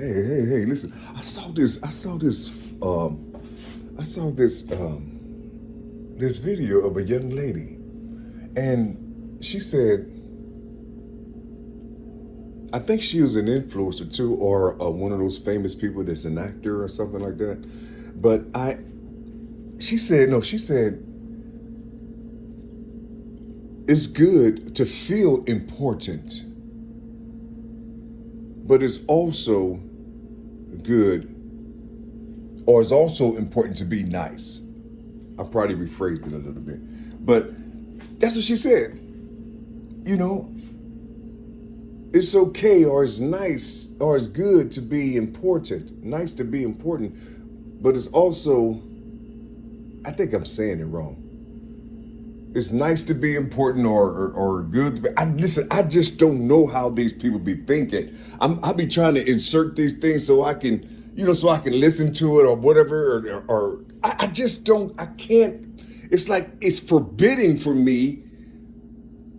Hey, listen. This video of a young lady, and she said, I think she was an influencer too, or one of those famous people that's an actor or something like that. But she said, it's good to feel important, but it's also good, or it's also important to be nice. I probably rephrased it a little bit, but that's what she said. You know, it's okay, or it's nice, or it's good to be important. Nice to be important, but it's also, I think I'm saying it wrong. It's nice to be important, or good to be. Listen, I just don't know how these people be thinking. I be trying to insert these things so I can, so I can listen to it or whatever, or I just don't, I can't. It's like it's forbidding for me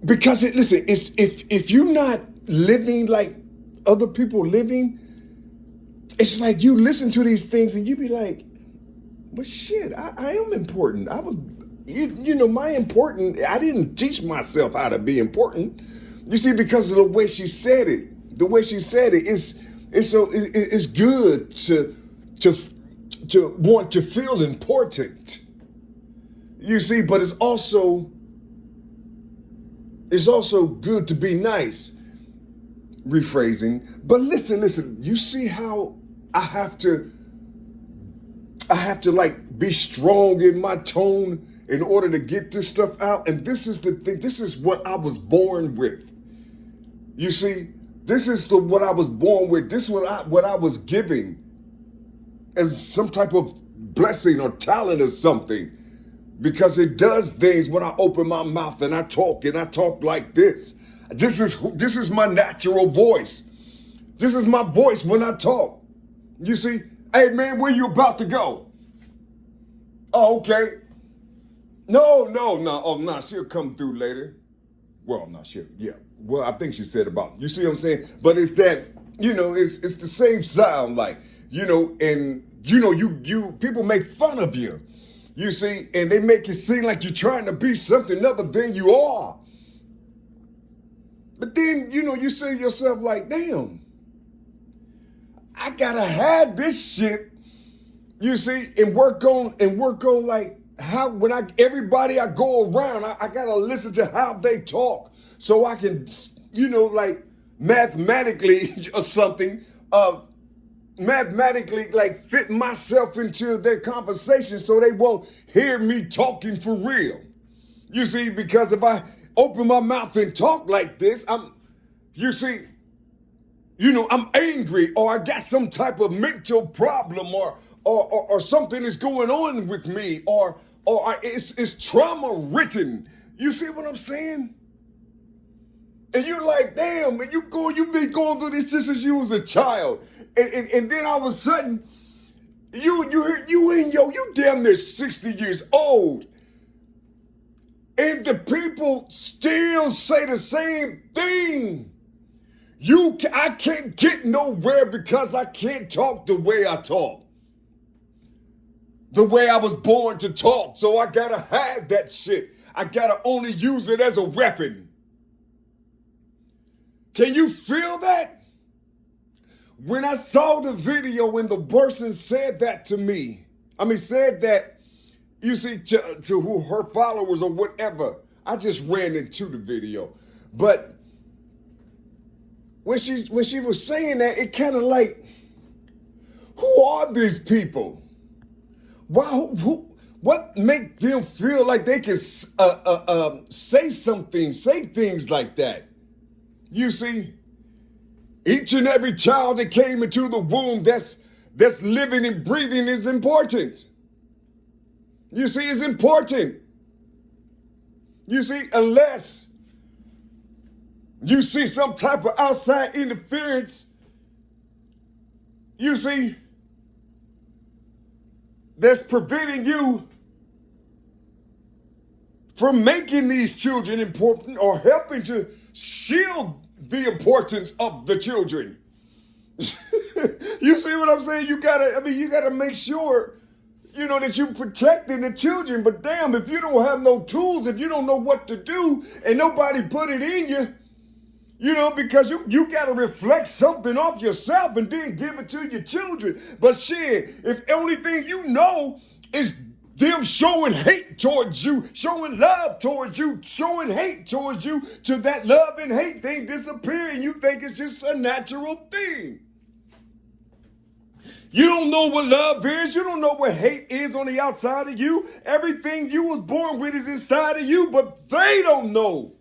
because it's if you're not living like other people living, it's like you listen to these things and you be like, but shit, I am important. I was, my important, I didn't teach myself how to be important. You see, because of the way she said it, it's good to want to feel important. You see, but it's also good to be nice. Rephrasing. But listen, you see how I have to like be strong in my tone in order to get this stuff out. And this is the thing, this is what I was born with. You see, this is what I was born with. This is what I was given as some type of blessing or talent or something. Because it does things when I open my mouth and I talk like this. This is my natural voice. This is my voice when I talk. You see, hey man, where you about to go? Oh, okay. No. Oh, no, she'll come through later. Well, not sure. Yeah. Well, I think she said about, you see what I'm saying? But it's that, it's the same sound, like, and you people make fun of you. You see, and they make it seem like you're trying to be something other than you are. But then, you say to yourself like, damn, I gotta have this shit, you see, and work on like how, everybody I go around, I gotta listen to how they talk so I can, like mathematically or something, like fit myself into their conversation so they won't hear me talking for real. You see, because if I open my mouth and talk like this, I'm angry, or I got some type of mental problem, or something is going on with me, or it's trauma written. You see what I'm saying? And you're like, damn, and you've been going through this just as you was a child. And then all of a sudden, you damn near 60 years old. And the people still say the same thing. I can't get nowhere because I can't talk the way I talk. The way I was born to talk. So I gotta have that shit. I gotta only use it as a weapon. Can you feel that? When I saw the video, when the person said that to me, said that, you see, to who her followers or whatever, I just ran into the video. But when she was saying that, it kind of like, who are these people? Why? What make them feel like they can say things like that? You see, each and every child that came into the womb that's living and breathing is important. You see, it's important. You see, unless you see some type of outside interference, you see, that's preventing you from making these children important or helping to shield the importance of the children. You see what I'm saying? You gotta make sure, that you're protecting the children. But damn, if you don't have no tools, if you don't know what to do, and nobody put it in you, because you gotta reflect something off yourself and then give it to your children. But shit, if only thing you know is them showing hate towards you, showing love towards you, showing hate towards you, to that love and hate thing disappear, and you think it's just a natural thing. You don't know what love is. You don't know what hate is on the outside of you. Everything you was born with is inside of you, but they don't know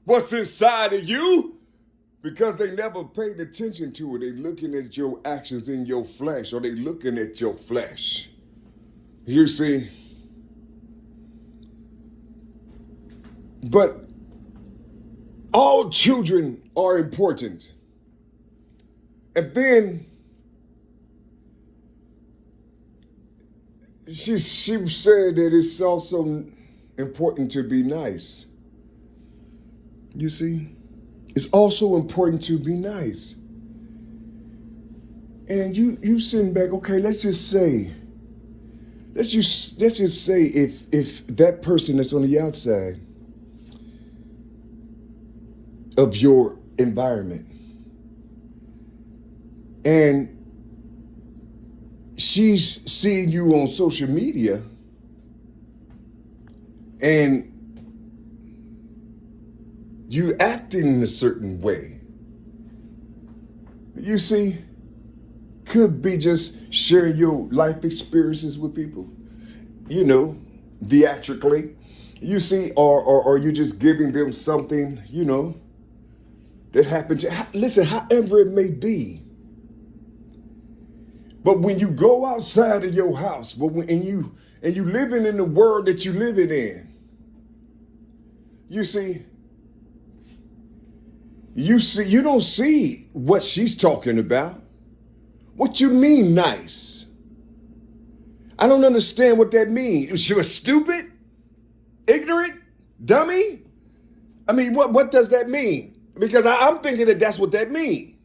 what's inside of you because they never paid attention to it. They looking at your actions in your flesh, or they looking at your flesh. You see? But all children are important. And then she said that it's also important to be nice. You see? It's also important to be nice. And you sitting back, okay, let's just say if that person that's on the outside of your environment, and she's seeing you on social media, and you acting in a certain way, you see, could be just sharing your life experiences with people, theatrically, you see, or you just giving them something, that happened to, listen, however it may be. But when you go outside of your house, and you living in the world that you living in, you don't see what she's talking about. What you mean nice? I don't understand what that means. She was stupid, ignorant, dummy. I mean, what does that mean? Because I'm thinking that that's what that means.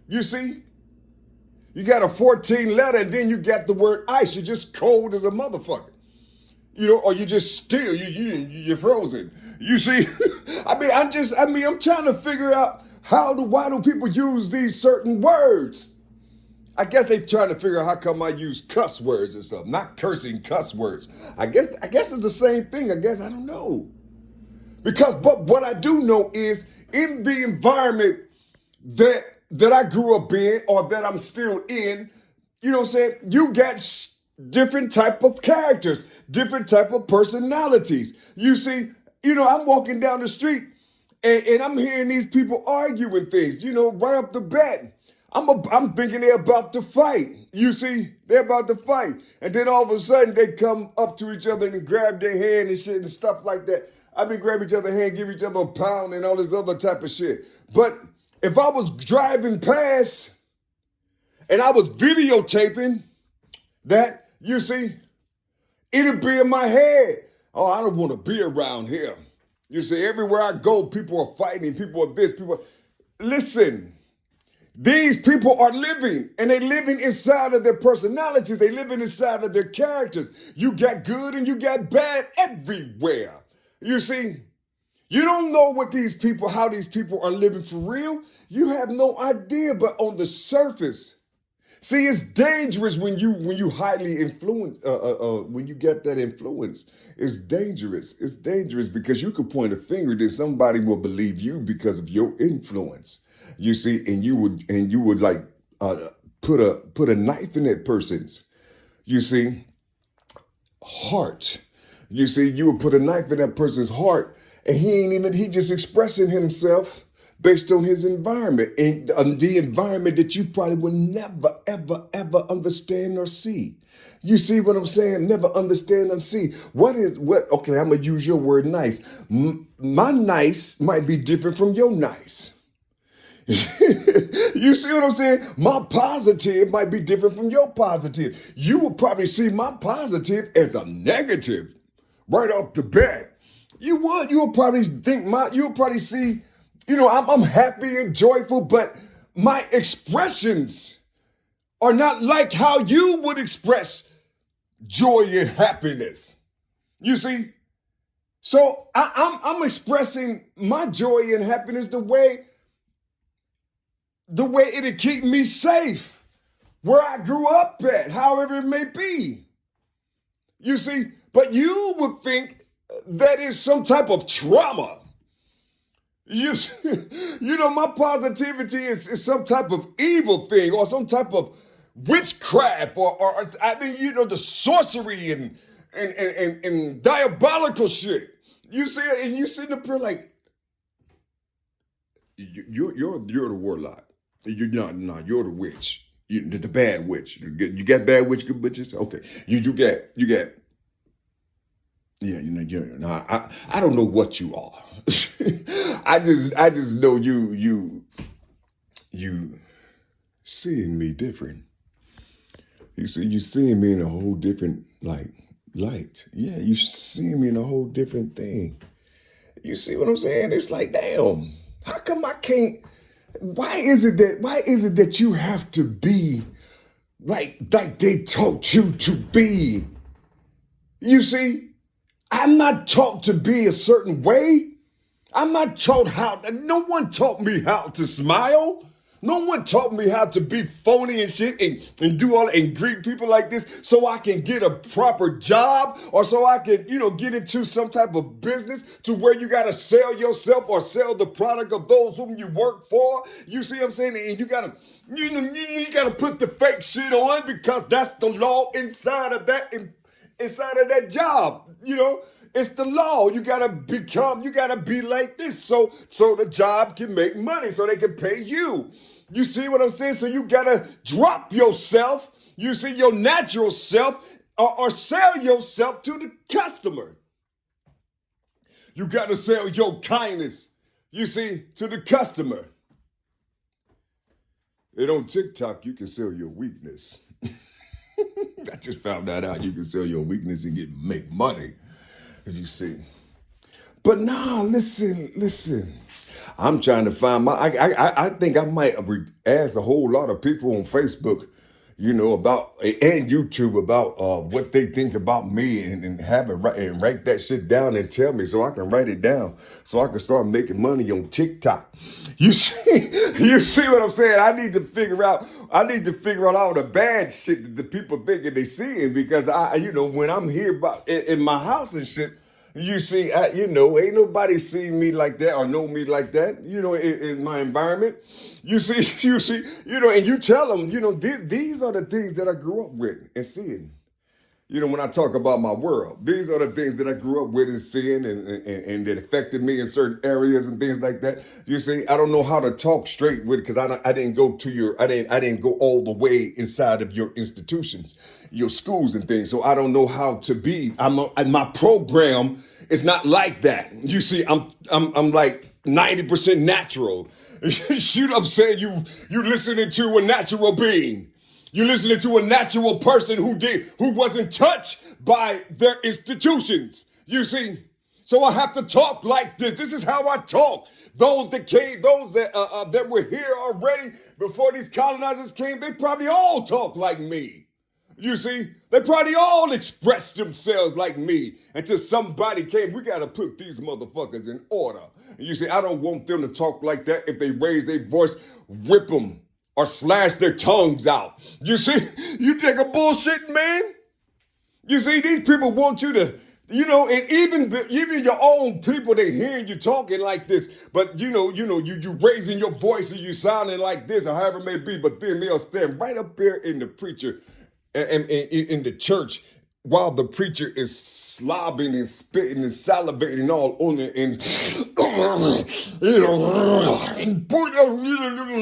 You see? You got a 14 letter and then you got the word ice. You're just cold as a motherfucker. Or you just still, you're frozen. You see? I'm trying to figure out why do people use these certain words? I guess they're trying to figure out how come I use cuss words and stuff, not cursing cuss words. I guess it's the same thing. I don't know. But what I do know is in the environment that I grew up in, or that I'm still in, you got different type of characters, different type of personalities. You see, I'm walking down the street and I'm hearing these people arguing things, right off the bat. I'm thinking they're about to fight. You see, they're about to fight. And then all of a sudden they come up to each other and grab their hand and shit and stuff like that. Grab each other's hand, give each other a pound and all this other type of shit. But if I was driving past and I was videotaping that, you see, it'd be in my head. Oh, I don't want to be around here. You see, everywhere I go, people are fighting, people are this, Listen, these people are living, and they're living inside of their personalities. They're living inside of their characters. You got good and you got bad everywhere. You see, you don't know how these people are living for real. You have no idea, but on the surface, see, it's dangerous when you highly influence, when you get that influence. It's dangerous. It's dangerous because you could point a finger that somebody will believe you because of your influence. You see, and you would like put a knife in that person's, heart. You see, you would put a knife in that person's heart, and he just expressing himself based on his environment, and the environment that you probably will never, ever, ever understand or see. You see what I'm saying? Never understand or see. Okay, I'm going to use your word nice. My nice might be different from your nice. You see what I'm saying? My positive might be different from your positive. You will probably see my positive as a negative right off the bat. You will probably think you'll probably see, I'm happy and joyful, but my expressions are not like how you would express joy and happiness. You see? So I'm expressing my joy and happiness the way it'll keep me safe, where I grew up at, however it may be. You see? But you would think that is some type of trauma. You know, my positivity is some type of evil thing or some type of witchcraft or I mean, you know, the sorcery and diabolical shit. You see it, and you sitting up here like, you're the warlock. You're not, you're the witch. The bad witch. You got bad witch, good witches? Okay. You got yeah, you know, I don't know what you are. I just know you seeing me different. You see, you seeing me in a whole different light. Yeah, you seeing me in a whole different thing. You see what I'm saying? It's like, damn, how come I can't? Why is it that you have to be like they taught you to be? You see? I'm not taught to be a certain way. I'm not taught how. No one taught me how to smile. No one taught me how to be phony and shit and do all and greet people like this so I can get a proper job or so I can, you know, get into some type of business to where you got to sell yourself or sell the product of those whom you work for. You see what I'm saying? And you got to put the fake shit on because that's the law inside of that job. You know, it's the law. You gotta be like this so the job can make money, so they can pay you. You see what I'm saying? So you gotta drop yourself, you see, your natural self, or sell yourself to the customer. You gotta sell your kindness, you see, to the customer. And on TikTok, you can sell your weakness. I just found that out. You can sell your weakness and make money, as you see. But nah, listen. I'm trying to find I think I might ask a whole lot of people on Facebook, you know, about and YouTube about what they think about me and have it write that shit down and tell me so I can write it down so I can start making money on TikTok. You see what I'm saying? I need to figure out all the bad shit that the people thinking they seeing because when I'm here in my house and shit. You see, ain't nobody seen me like that or know me like that, you know, in my environment. You see, and you tell them, these are the things that I grew up with and seeing. You know, when I talk about my world, these are the things that I grew up with and seeing and that affected me in certain areas and things like that. You see, I don't know how to talk straight with it because I didn't go to I didn't go all the way inside of your institutions, your schools and things. So I don't know how to be. My program is not like that. You see, I'm like 90% natural. You know what I'm saying? You listening to a natural being. You're listening to a natural person who wasn't touched by their institutions. You see, so I have to talk like this. This is how I talk. Those that were here already before these colonizers came, they probably all talk like me. You see, they probably all expressed themselves like me until somebody came. We got to put these motherfuckers in order. And you see, I don't want them to talk like that. If they raise their voice, whip them. Or slash their tongues out. You see, you think I'm bullshitting, man? You see, these people want you to, and even your own people, they hearing you talking like this, but you raising your voice and you sounding like this or however it may be, but then they'll stand right up there in the preacher and in the church while the preacher is slobbing and spitting and salivating all on it and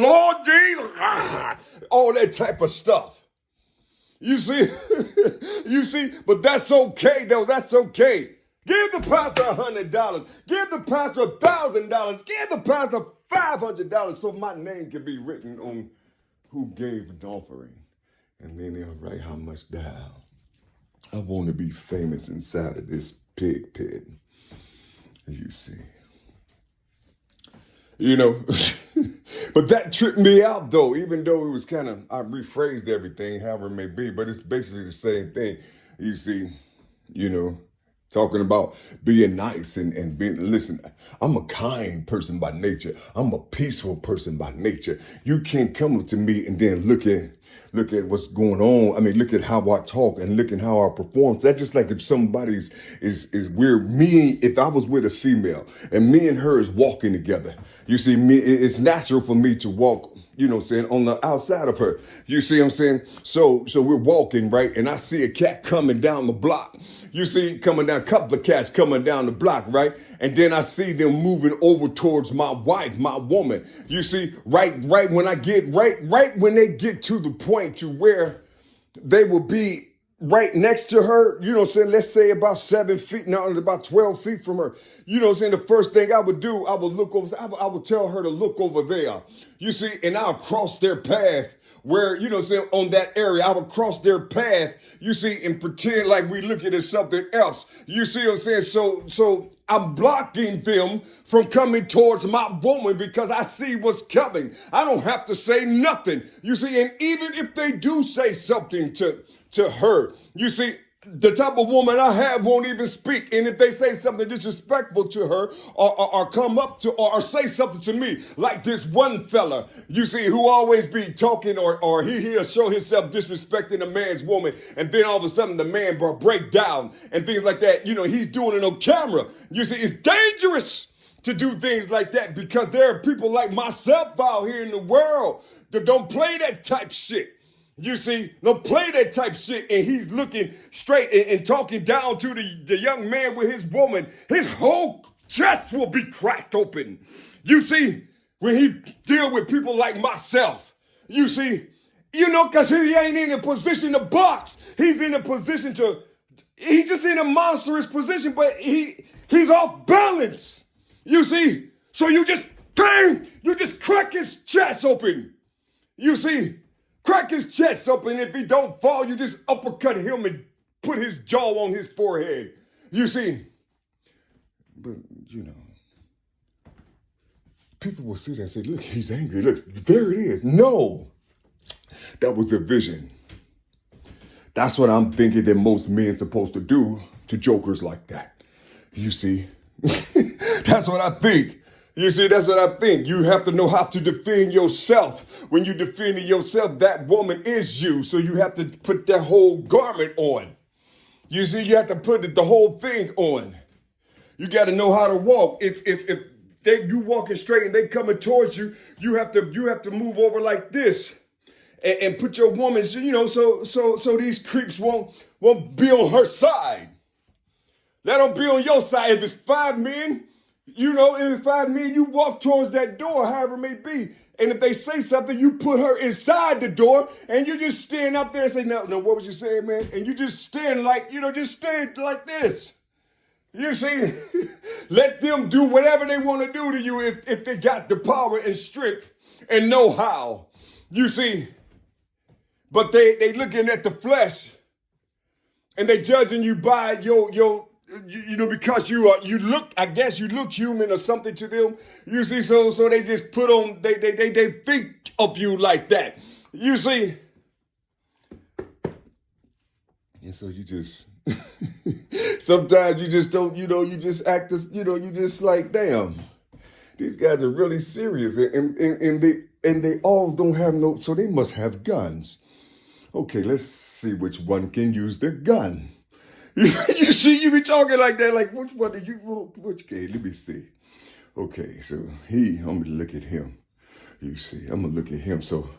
Lord Jesus, all that type of stuff. You see, but that's okay though. That's okay. Give the pastor $100. Give the pastor $1,000. Give the pastor $500 so my name can be written on who gave an offering, and then they'll write how much down. I want to be famous inside of this pig pit, as you see. you know. But that tripped me out, though, even though it was kind of, I rephrased everything, however it may be, but it's basically the same thing. You see, you know, talking about being nice and being, listen, I'm a kind person by nature. I'm a peaceful person by nature. You can't come up to me and then look at what's going on. I mean, look at how I talk and look at how I perform. That's just like if somebody's is weird. If I was with a female and me and her is walking together, you see, it's natural for me to walk, you know what I'm saying, on the outside of her. You see what I'm saying? So we're walking, right? And I see a cat coming down the block. You see coming down, a couple of cats coming down the block, right? And then I see them moving over towards my wife, my woman. You see, right when I get, right when they get to the point to where they will be right next to her, you know what I'm saying? Let's say about 7 feet, now about 12 feet from her. You know what I'm saying? The first thing I would do, I would look over, I would tell her to look over there. You see, and I'll cross their path where, you know what I'm saying, on that area. I would cross their path, you see, and pretend like we looking at something else. You see what I'm saying? So I'm blocking them from coming towards my woman because I see what's coming. I don't have to say nothing. You see, and even if they do say something to her, you see, the type of woman I have won't even speak. And if they say something disrespectful to her or come up to or say something to me, like this one fella, you see, who always be talking or he'll show himself disrespecting a man's woman. And then all of a sudden the man will break down and things like that. You know, he's doing it on camera. You see, it's dangerous to do things like that because there are people like myself out here in the world that don't play that type shit. You see, don't play that type shit, and he's looking straight and talking down to the young man with his woman. His whole chest will be cracked open. You see, when he deal with people like myself, you see, you know, because he ain't in a position to box. He's in a position he's just in a monstrous position, but he's off balance. You see, so you just crack his chest open. You see, crack his chest open. If he don't fall, you just uppercut him and put his jaw on his forehead. You see, but you know, people will see that and say, look, he's angry. Look, there it is. No, that was a vision. That's what I'm thinking that most men supposed to do to jokers like that. You see, that's what I think. You see, that's what I think. You have to know how to defend yourself. When you defend yourself, that woman is you. So you have to put that whole garment on. You see, you have to put the whole thing on. You got to know how to walk. If you walking straight and they coming towards you, you have to move over like this and put your woman's, you know, so these creeps won't be on her side. Let them be on your side. If it's 5 men, you know, if 5 men, you walk towards that door, however it may be. And if they say something, you put her inside the door and you just stand up there and say, no, what was you saying, man? And you just stand like, you know, just stand like this. You see, let them do whatever they want to do to you if they got the power and strength and know how. You see, but they looking at the flesh and they judging you by your you know, because you look, I guess you look human or something to them. You see, so they just put on, they think of you like that. You see. And so you just, sometimes you just don't, you know, you just act as, you know, you just like, damn, these guys are really serious. And they all don't have no, so they must have guns. Okay, let's see which one can use their gun. You see, you be talking like that, like, which one did you, which, okay, let me see. Okay, so I'm gonna look at him. You see, I'm gonna look at him. So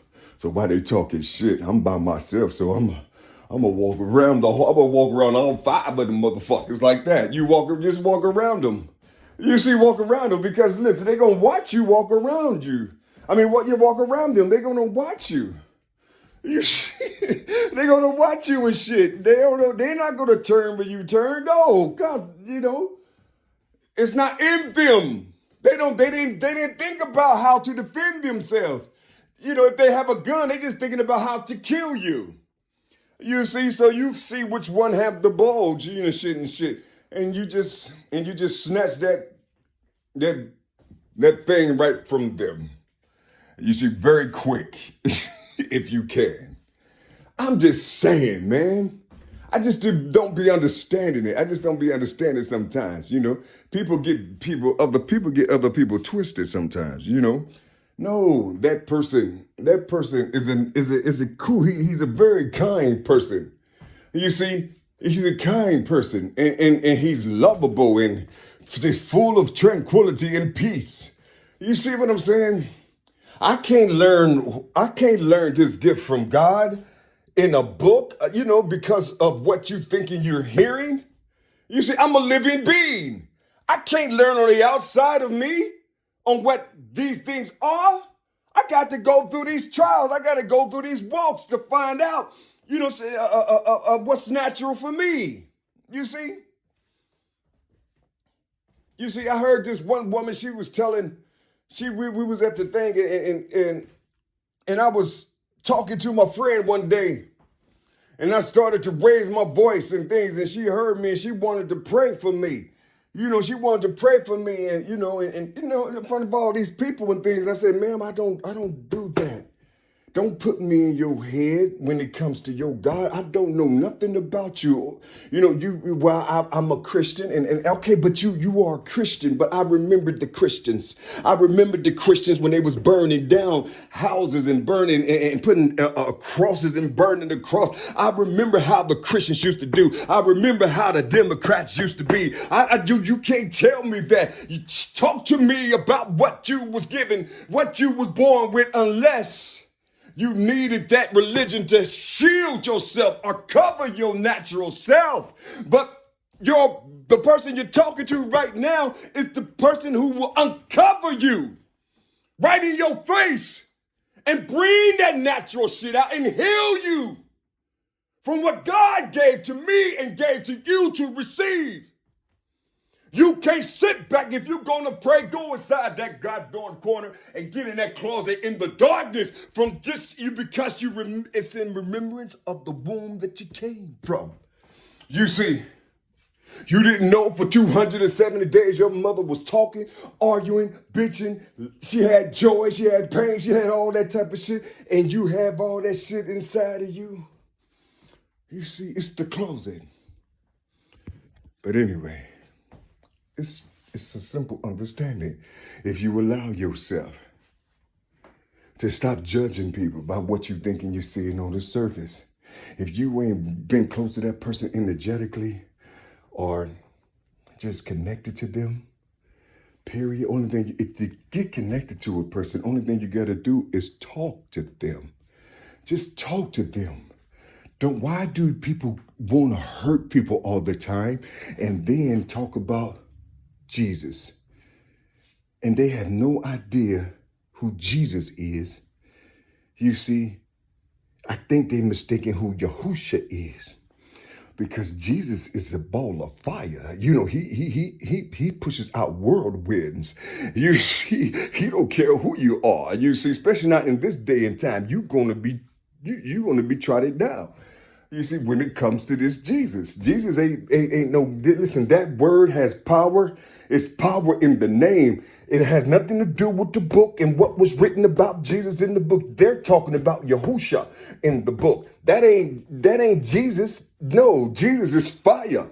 while they talking shit, I'm by myself, so I'm gonna walk around all 5 of them motherfuckers like that. Just walk around them. You see, walk around them, because listen, they gonna watch you walk around you. I mean, what you walk around them, they gonna watch you. You they're gonna watch you and shit. They're not gonna turn when you turn. No, cause you know it's not in them. They didn't think about how to defend themselves. You know, if they have a gun, they just thinking about how to kill you. You see, so you see which one have the bulge, you know, shit, and you just snatch that that thing right from them. You see, very quick, if you can. I'm just saying, man. I just don't be understanding it. I just don't be understanding sometimes, other people get other people twisted sometimes, No, that person is a cool, he's a very kind person. You see, he's a kind person and he's lovable and he's full of tranquility and peace. You see what I'm saying? I can't learn this gift from God in a book, because of what you thinking you're hearing. You see, I'm a living being. I can't learn on the outside of me on what these things are. I got to go through these trials. I got to go through these walks to find out, what's natural for me. You see? I heard this one woman, she was telling, we was at the thing and I was talking to my friend one day, and I started to raise my voice and things, and she heard me and she wanted to pray for me. She wanted to pray for me, and in front of all these people and things. I said, ma'am, I don't do that. Don't put me in your head when it comes to your God. I don't know nothing about you. I'm a Christian and okay, but you are a Christian, but I remembered the Christians. I remembered the Christians when they was burning down houses and burning and putting crosses and burning the cross. I remember how the Christians used to do. I remember how the Democrats used to be. You can't tell me that. You talk to me about what you was given, what you was born with, unless you needed that religion to shield yourself or cover your natural self. But the person you're talking to right now is the person who will uncover you right in your face and bring that natural shit out and heal you from what God gave to me and gave to you to receive. You can't sit back. If you're going to pray, go inside that goddamn corner and get in that closet in the darkness from just you, because it's in remembrance of the womb that you came from. You see, you didn't know for 270 days your mother was talking, arguing, bitching. She had joy, she had pain, she had all that type of shit, and you have all that shit inside of you. You see, it's the closet. But anyway, it's a simple understanding. If you allow yourself to stop judging people by what you thinking you're seeing on the surface, if you ain't been close to that person energetically or just connected to them, period. Only thing, if you get connected to a person, only thing you got to do is talk to them. Just talk to them. Why do people want to hurt people all the time and then talk about Jesus? And they have no idea who Jesus is. You see, I think they mistaken who YAHU is, because Jesus is a ball of fire. He pushes out whirlwinds. You see, he don't care who you are. You see, especially not in this day and time, you're gonna be trotted down. You see, when it comes to this Jesus ain't no, listen, that word has power. It's power in the name. It has nothing to do with the book and what was written about Jesus in the book. They're talking about Yahusha in the book. That ain't Jesus. No, Jesus is fire.